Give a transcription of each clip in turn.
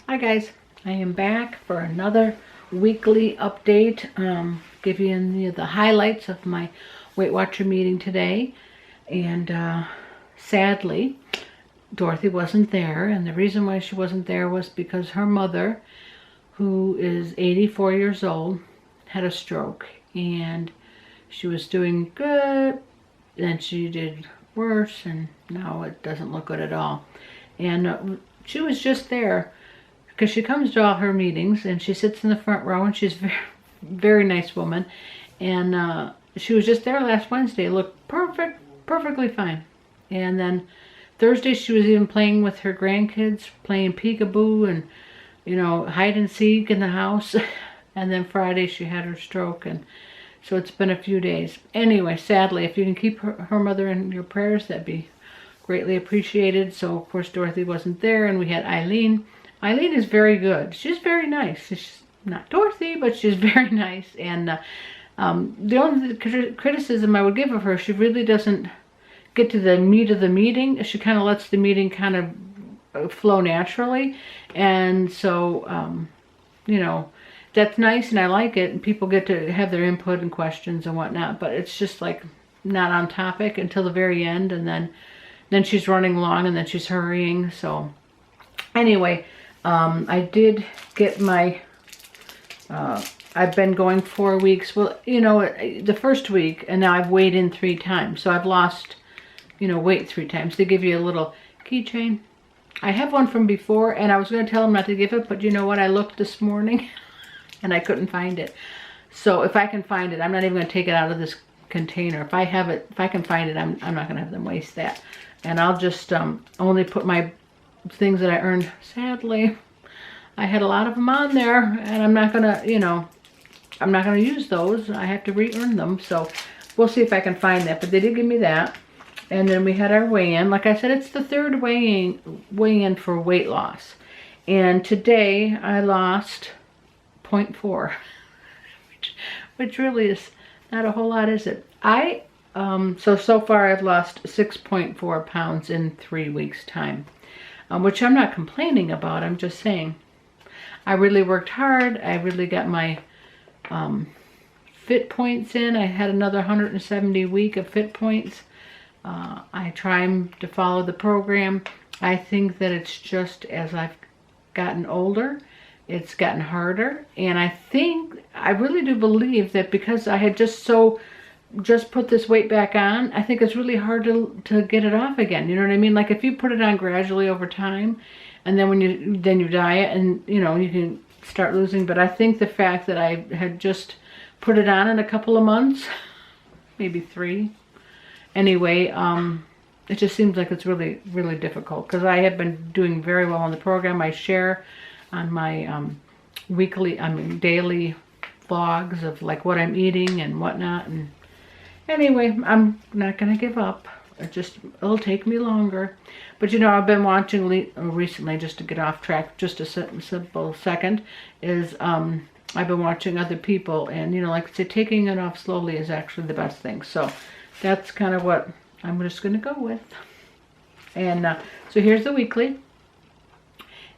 Hi guys, I am back for another weekly update. Give you the highlights of my Weight Watcher meeting today. And sadly, Dorothy wasn't there. And the reason why she wasn't there was because her mother, who is 84 years old, had a stroke. And she was doing good, then she did worse, and now it doesn't look good at all. And she was just there because she comes to all her meetings and she sits in the front row, and she's very, very nice woman. And she was just there last Wednesday, looked perfectly fine. And then Thursday she was even playing with her grandkids, playing peekaboo and, you know, hide and seek in the house. And then Friday she had her stroke, and so it's been a few days. Anyway, sadly, if you can keep her mother in your prayers, that'd be greatly appreciated. So of course Dorothy wasn't there, and we had Eileen. Eileen is very good. She's very nice. She's not Dorothy, but she's very nice. And the only criticism I would give of her, she really doesn't get to the meat of the meeting. She kind of lets the meeting kind of flow naturally. And so, you know, that's nice and I like it. And people get to have their input and questions and whatnot. But it's just like not on topic until the very end. And then she's running along, and then she's hurrying. So anyway, I did get my, I've been going 4 weeks. Well, you know, the first week, and now I've weighed in 3 times. So I've lost, you know, weight 3 times. They give you a little keychain. I have one from before, and I was going to tell them not to give it, but you know what? I looked this morning, and I couldn't find it. So if I can find it, I'm not even going to take it out of this container. If I have it, if I can find it, I'm not going to have them waste that. And I'll just only put my things that I earned. Sadly, I had a lot of them on there, and I'm not gonna, you know, I'm not gonna use those. I have to re-earn them. So we'll see if I can find that. But they did give me that. And then we had our weigh-in. Like I said, it's the 3rd weigh-in for weight loss. And today I lost 0.4, which really is not a whole lot, is it? So far I've lost 6.4 pounds in 3 weeks time. Which I'm not complaining about. I'm just saying I really worked hard. I really got my fit points in. I had another 170 week of fit points. I try to follow the program. I think that it's just as I've gotten older, it's gotten harder. And I really do believe that because I had just put this weight back on, I think it's really hard to get it off again. You know what I mean? Like if you put it on gradually over time, and then when you diet, and you know, you can start losing. But I think the fact that I had just put it on in a couple of months, maybe 3 anyway, it just seems like it's really, really difficult, because I have been doing very well on the program. I share on my daily vlogs of like what I'm eating and whatnot. And anyway, I'm not going to give up. It'll take me longer. But you know, I've been watching recently, just to get off track, just a simple second, is I've been watching other people, and you know, like I say, taking it off slowly is actually the best thing. So that's kind of what I'm just going to go with. And so here's the weekly.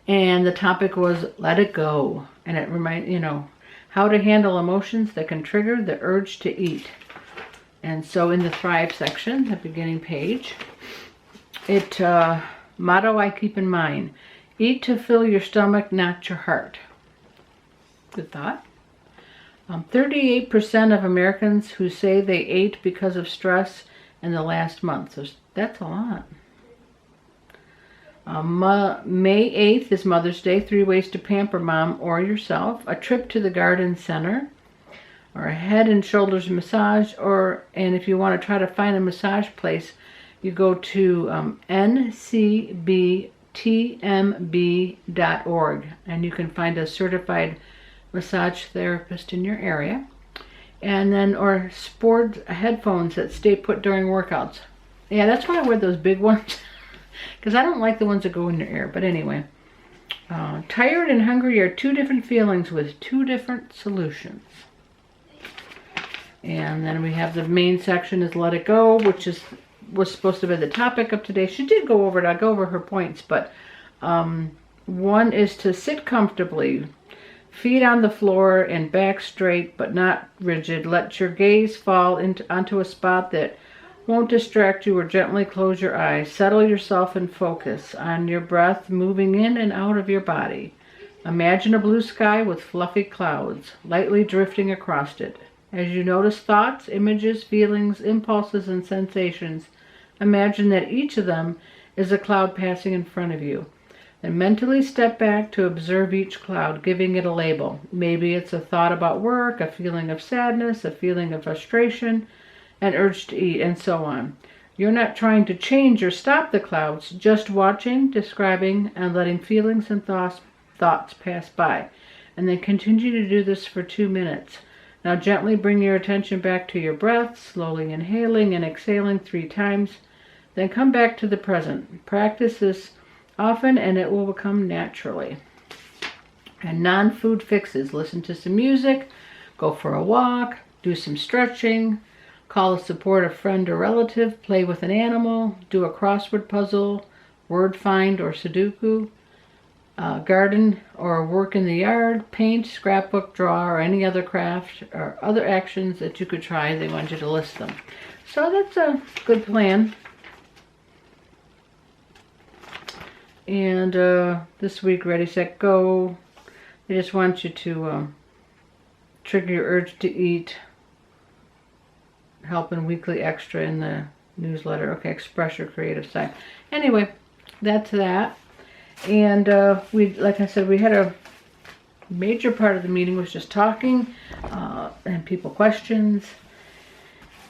And the topic was let it go. And it you know, how to handle emotions that can trigger the urge to eat. And so in the Thrive section, the beginning page, motto I keep in mind: eat to fill your stomach, not your heart. Good thought. 38% of Americans who say they ate because of stress in the last month. So that's a lot. May 8th is Mother's Day. 3 ways to pamper mom or yourself. A trip to the garden center, or a head and shoulders massage, and if you want to try to find a massage place, you go to ncbtmb.org, and you can find a certified massage therapist in your area. And then, or sports headphones that stay put during workouts. Yeah, that's why I wear those big ones, because I don't like the ones that go in your ear. But anyway, tired and hungry are 2 different feelings with 2 different solutions. And then we have the main section is let it go, which was supposed to be the topic of today. She did go over it. I'll go over her points, but One is to sit comfortably, feet on the floor and back straight but not rigid. Let your gaze fall onto a spot that won't distract you, or gently close your eyes. Settle yourself and focus on your breath moving in and out of your body. Imagine a blue sky with fluffy clouds lightly drifting across it. As you notice thoughts, images, feelings, impulses, and sensations, imagine that each of them is a cloud passing in front of you. Then mentally step back to observe each cloud, giving it a label. Maybe it's a thought about work, a feeling of sadness, a feeling of frustration, an urge to eat, and so on. You're not trying to change or stop the clouds, just watching, describing, and letting feelings and thoughts pass by. And then continue to do this for 2 minutes. Now gently bring your attention back to your breath, slowly inhaling and exhaling 3 times. Then come back to the present. Practice this often and it will become naturally. And non-food fixes. Listen to some music, go for a walk, do some stretching, call a supportive friend or relative, play with an animal, do a crossword puzzle, word find or Sudoku, garden or work in the yard, paint, scrapbook, draw, or any other craft or other actions that you could try. They want you to list them. So that's a good plan. And this week, Ready, Set, Go. They just want you to trigger your urge to eat. Helping weekly extra in the newsletter. Okay, express your creative side. Anyway, that's that. And like I said, we had a major part of the meeting was just talking and people questions.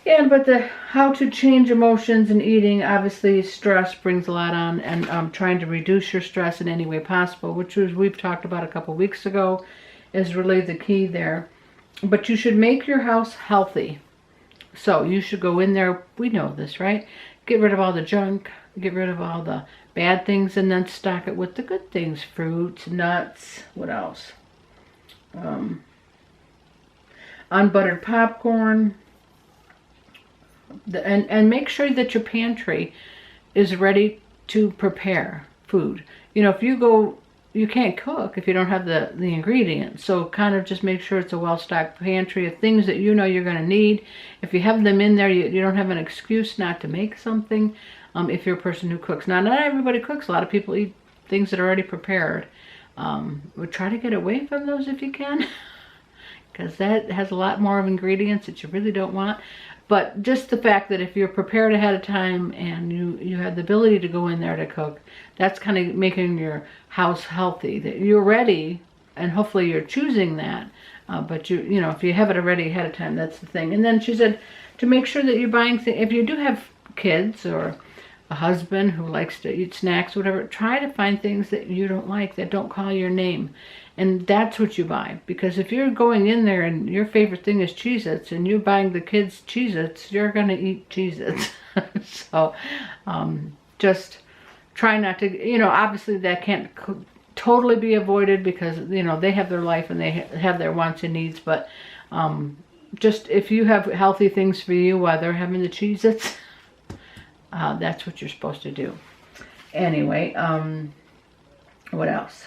But the how to change emotions and eating, obviously stress brings a lot on, and trying to reduce your stress in any way possible, which we've talked about a couple weeks ago, is really the key there. But you should make your house healthy. So you should go in there, we know this, right? Get rid of all the junk, get rid of all the bad things, and then stock it with the good things. Fruits, nuts, what else? Unbuttered popcorn. And make sure that your pantry is ready to prepare food. If you go, you can't cook if you don't have the ingredients. So kind of just make sure it's a well-stocked pantry of things that you know you're going to need. If you have them in there, you don't have an excuse not to make something. If you're a person who cooks. Now, not everybody cooks. A lot of people eat things that are already prepared. Try to get away from those if you can, because that has a lot more of ingredients that you really don't want. But just the fact that if you're prepared ahead of time and you have the ability to go in there to cook, that's kind of making your house healthy. That you're ready, and hopefully you're choosing that. But if you have it already ahead of time, that's the thing. And then she said to make sure that you're buying things. If you do have kids or a husband who likes to eat snacks, whatever, try to find things that you don't like, that don't call your name. And that's what you buy. Because if you're going in there and your favorite thing is Cheez-Its and you're buying the kids Cheez-Its, you're going to eat Cheez-Its. So just try not to, obviously that can't totally be avoided because, they have their life and they have their wants and needs. But just if you have healthy things for you while they're having the Cheez-Its, that's what you're supposed to do. Anyway, what else?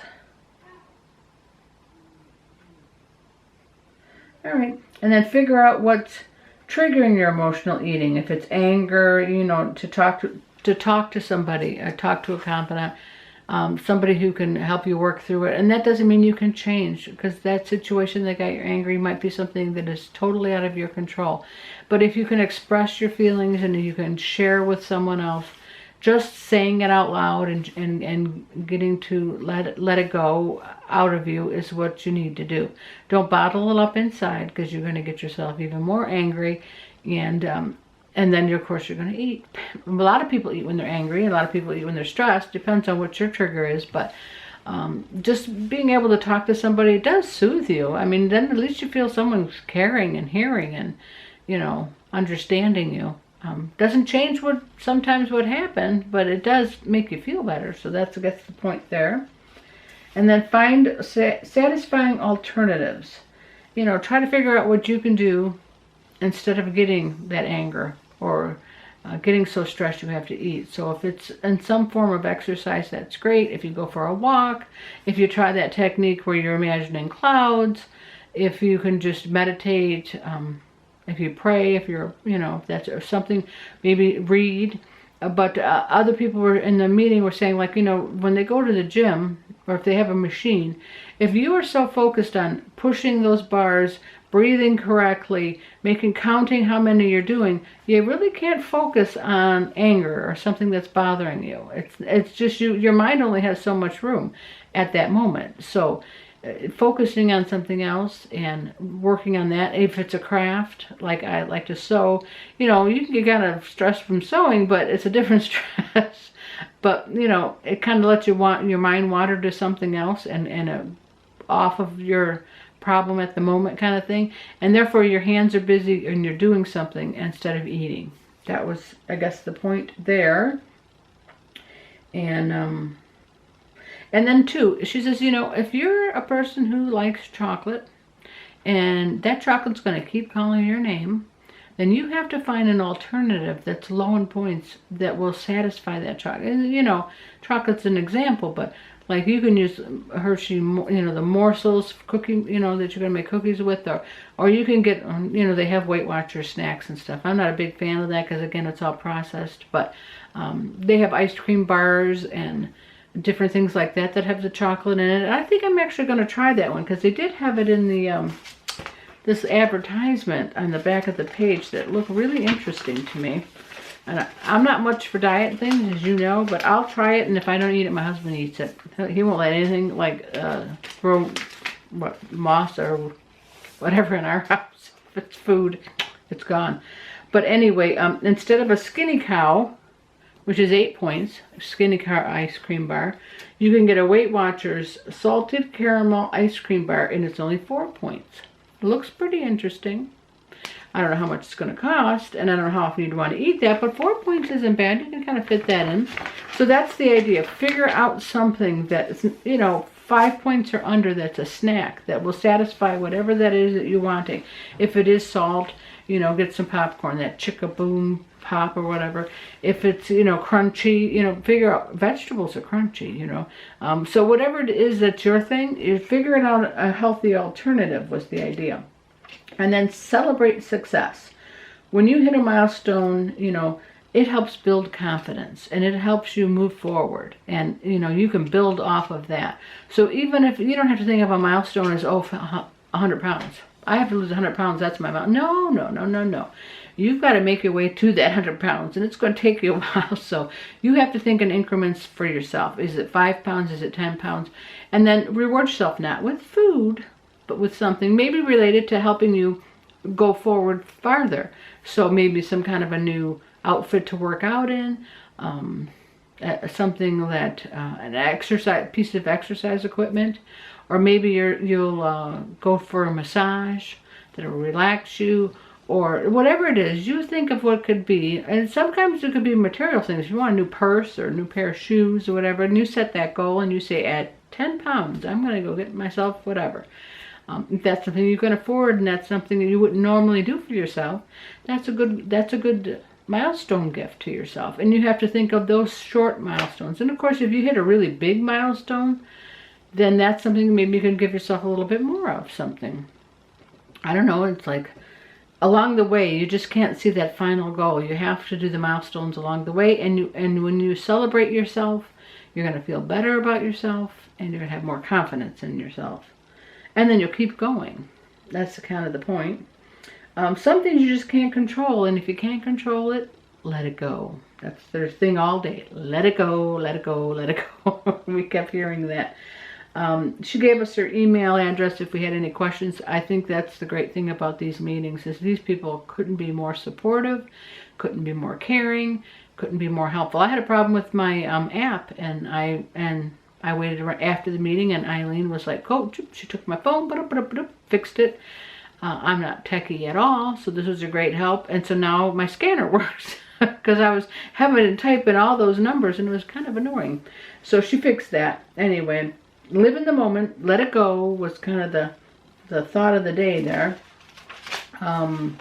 All right, and then figure out what's triggering your emotional eating. If it's anger, to talk to somebody, or talk to a confidant, somebody who can help you work through it. And that doesn't mean you can change, because that situation that got you angry might be something that is totally out of your control. But if you can express your feelings and you can share with someone else, just saying it out loud and getting to let it go out of you is what you need to do. Don't bottle it up inside, because you're going to get yourself even more angry, and then of course you're going to eat. A lot of people eat when they're angry. A lot of people eat when they're stressed. Depends on what your trigger is, but just being able to talk to somebody does soothe you. I mean, then at least you feel someone's caring and hearing and understanding you. Doesn't change sometimes what happened, but it does make you feel better. So that's the point there. And then find satisfying alternatives. Try to figure out what you can do instead of getting that anger, or getting so stressed you have to eat. So if it's in some form of exercise, that's great. If you go for a walk, if you try that technique where you're imagining clouds, if you can just meditate, if you pray, if you're, if that's something, maybe read. But other people were in the meeting were saying, like, when they go to the gym or if they have a machine, if you are so focused on pushing those bars, breathing correctly, counting how many you're doing, you really can't focus on anger or something that's bothering you. It's just your mind only has so much room at that moment. So focusing on something else and working on that. If it's a craft, like I like to sew, you can get kind of stressed from sewing, but it's a different stress. But it kind of lets your mind wander to something else and off of your problem at the moment kind of thing, and therefore your hands are busy and you're doing something instead of eating. That was, I guess, the point there. And then too, she says, if you're a person who likes chocolate and that chocolate's going to keep calling your name, then you have to find an alternative that's low in points that will satisfy that chocolate. And, chocolate's an example, but like you can use Hershey, the morsels cooking, that you're going to make cookies with, or you can get, they have Weight Watchers snacks and stuff. I'm not a big fan of that because, again, it's all processed, but they have ice cream bars and different things like that have the chocolate in it. I think I'm actually going to try that one because they did have it in the this advertisement on the back of the page that looked really interesting to me. And I'm not much for diet things, as you know, but I'll try it, and if I don't eat it, my husband eats it. He won't let anything like grow moss or whatever in our house. If it's food, it's gone. But anyway, instead of a Skinny Cow, which is 8 points, Skinny Cow ice cream bar, you can get a Weight Watchers salted caramel ice cream bar, and it's only 4 points. It looks pretty interesting. I don't know how much it's going to cost, and I don't know how often you'd want to eat that, but 4 points isn't bad. You can kind of fit that in. So that's the idea. Figure out something that's, 5 points or under that's a snack that will satisfy whatever that is that you're wanting. If it is salt, get some popcorn, that Chicka-Boom pop or whatever. If it's, crunchy, figure out, vegetables are crunchy, So whatever it is that's your thing, you figure out a healthy alternative was the idea. And then celebrate success. When you hit a milestone, it helps build confidence and it helps you move forward. And, you can build off of that. So even if you don't have to think of a milestone as, 100 pounds. I have to lose 100 pounds, that's my milestone. No. You've got to make your way to that 100 pounds, and it's going to take you a while. So you have to think in increments for yourself. Is it 5 pounds? Is it 10 pounds? And then reward yourself, not with food, but with something maybe related to helping you go forward farther. So maybe some kind of a new outfit to work out in, something that an piece of exercise equipment, or maybe you'll go for a massage that'll relax you, or whatever it is. You think of what it could be, and sometimes it could be material things. If you want a new purse or a new pair of shoes or whatever, and you set that goal and you say, at 10 pounds, I'm going to go get myself whatever. If that's something you can afford and that's something that you wouldn't normally do for yourself, that's a good milestone gift to yourself. And you have to think of those short milestones. And of course, if you hit a really big milestone, then that's something maybe you can give yourself a little bit more of something. I don't know, it's like along the way, you just can't see that final goal. You have to do the milestones along the way, and when you celebrate yourself, you're going to feel better about yourself, and you're going to have more confidence in yourself. And then you'll keep going. That's kind of the point. Some things you just can't control, and if you can't control it, let it go. That's their thing all day. Let it go, let it go, let it go. We kept hearing that. She gave us her email address if we had any questions. I think that's the great thing about these meetings is these people couldn't be more supportive, couldn't be more caring, couldn't be more helpful. I had a problem with my app, and I waited after the meeting, and Eileen was like, "Coach," she took my phone, fixed it. I'm not techie at all, so this was a great help. And so now my scanner works because I was having to type in all those numbers, and it was kind of annoying. So she fixed that. Anyway, live in the moment, let it go was kind of the thought of the day there. And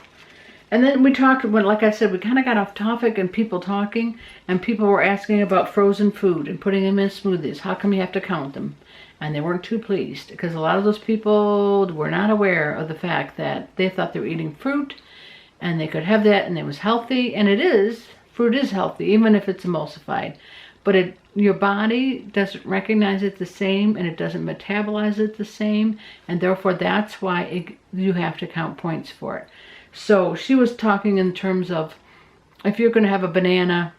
And then we talked, when, like I said, we kind of got off topic and people talking, and people were asking about frozen food and putting them in smoothies. How come you have to count them? And they weren't too pleased because a lot of those people were not aware of the fact that they thought they were eating fruit and they could have that and it was healthy. And it is. Fruit is healthy, even if it's emulsified. But your body doesn't recognize it the same, and it doesn't metabolize it the same, and therefore that's why you have to count points for it. So she was talking in terms of if you're going to have a banana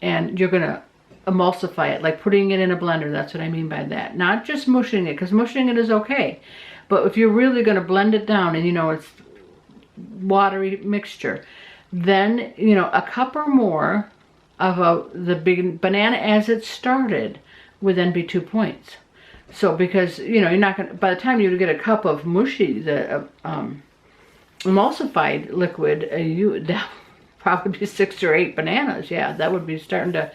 and you're going to emulsify it, like putting it in a blender. That's what I mean by that. Not just mushing it, because mushing it is okay. But if you're really going to blend it down and you know it's watery mixture, then you know a cup or more of the big banana as it started would then be 2 points. So because you know you're not going to, by the time you get a cup of mushy, the emulsified liquid, that would probably be 6 or 8 bananas. Yeah, that would be starting to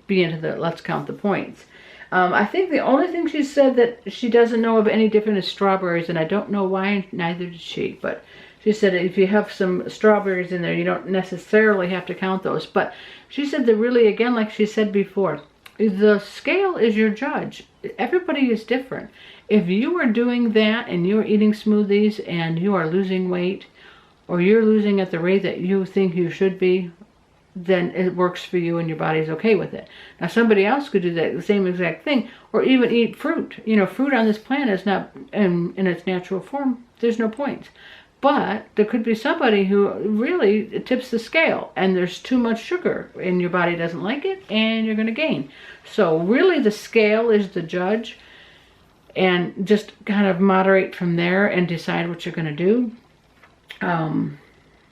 be into the let's count the points. I think the only thing she said that she doesn't know of any different is strawberries, and I don't know why, neither did she, but she said if you have some strawberries in there, you don't necessarily have to count those. But she said that really, again, like she said before, the scale is your judge. Everybody is different. If you are doing that and you are eating smoothies and you are losing weight, or you're losing at the rate that you think you should be, then it works for you and your body's okay with it. Now somebody else could do that, the same exact thing, or even eat fruit. You know, fruit on this planet is not in its natural form. There's no point. But there could be somebody who really tips the scale and there's too much sugar and your body doesn't like it and you're going to gain. So really the scale is the judge, and just kind of moderate from there and decide what you're going to do.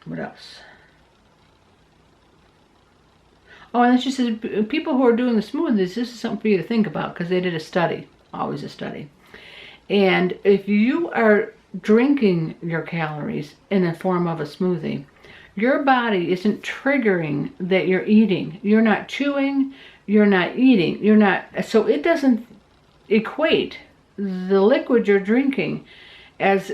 What else? Oh, and then she says, people who are doing the smoothies, this is something for you to think about because they did a study, always a study. And if you are drinking your calories in the form of a smoothie, your body isn't triggering that you're eating. You're not chewing, you're not eating, you're not, so it doesn't equate the liquid you're drinking as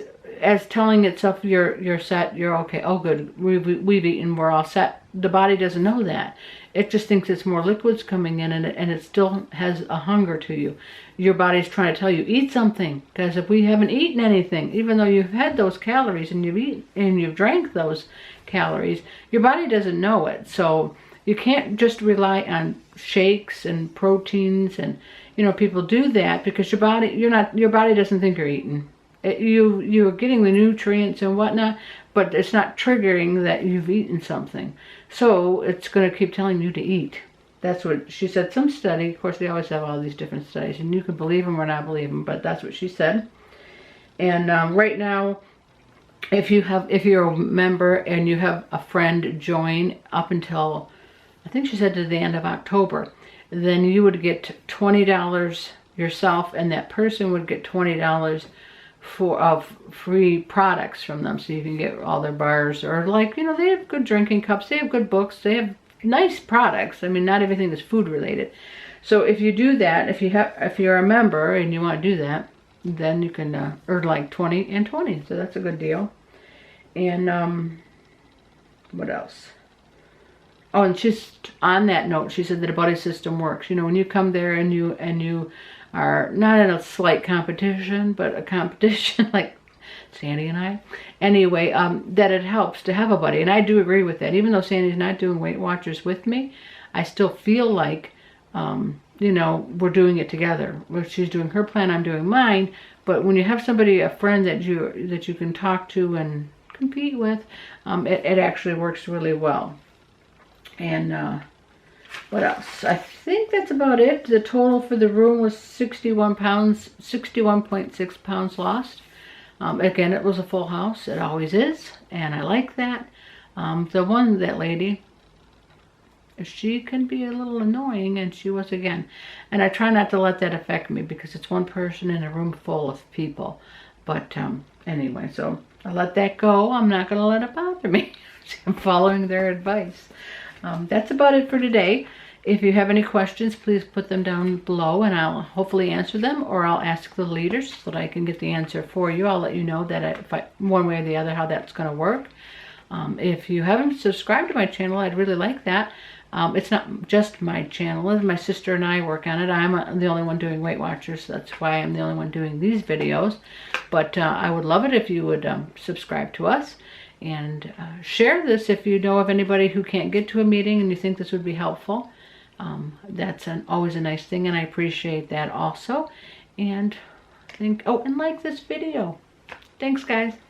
telling itself you're set, you're okay, oh good, we've eaten, we're all set. The body doesn't know that. It just thinks it's more liquids coming in, and it still has a hunger to you. Your body's trying to tell you, eat something, because if we haven't eaten anything, even though you've had those calories and you've drank those calories, your body doesn't know it. So you can't just rely on shakes and proteins, and you know people do that because your body doesn't think you're eating. You're getting the nutrients and whatnot, but it's not triggering that you've eaten something. So it's going to keep telling you to eat. That's what she said. Some study, of course, they always have all these different studies, and you can believe them or not believe them, but that's what she said. And right now, if you're a member and you have a friend join up until, I think she said to the end of October, then you would get $20 yourself, and that person would get $20 of free products from them, so you can get all their bars, or like, you know, they have good drinking cups, they have good books, they have nice products. I mean, not everything is food related. So if you do that, if you're a member and you want to do that, then you can earn like 20 and 20. So that's a good deal. And what else? Oh, and she's on that note, she said that a buddy system works. You know, when you come there and you are not in a slight competition, but a competition like Sandy and I. Anyway, that it helps to have a buddy. And I do agree with that. Even though Sandy's not doing Weight Watchers with me, I still feel like, you know, we're doing it together. Well, she's doing her plan, I'm doing mine. But when you have somebody, a friend that you can talk to and compete with, it actually works really well. And what else? I think that's about it. The total for the room was 61 pounds, 61.6 pounds lost. Again, it was a full house. It always is, and I like that. That lady, she can be a little annoying, and she was again. And I try not to let that affect me because it's one person in a room full of people. But anyway, so I let that go. I'm not going to let it bother me. I'm following their advice. That's about it for today. If you have any questions, please put them down below and I'll hopefully answer them, or I'll ask the leaders so that I can get the answer for you. I'll let you know that one way or the other how that's going to work. If you haven't subscribed to my channel, I'd really like that. It's not just my channel. My sister and I work on it. I'm the only one doing Weight Watchers, so that's why I'm the only one doing these videos. But I would love it if you would subscribe to us and share this if you know of anybody who can't get to a meeting and you think this would be helpful. That's always a nice thing, and I appreciate that also. And and like this video. Thanks, guys.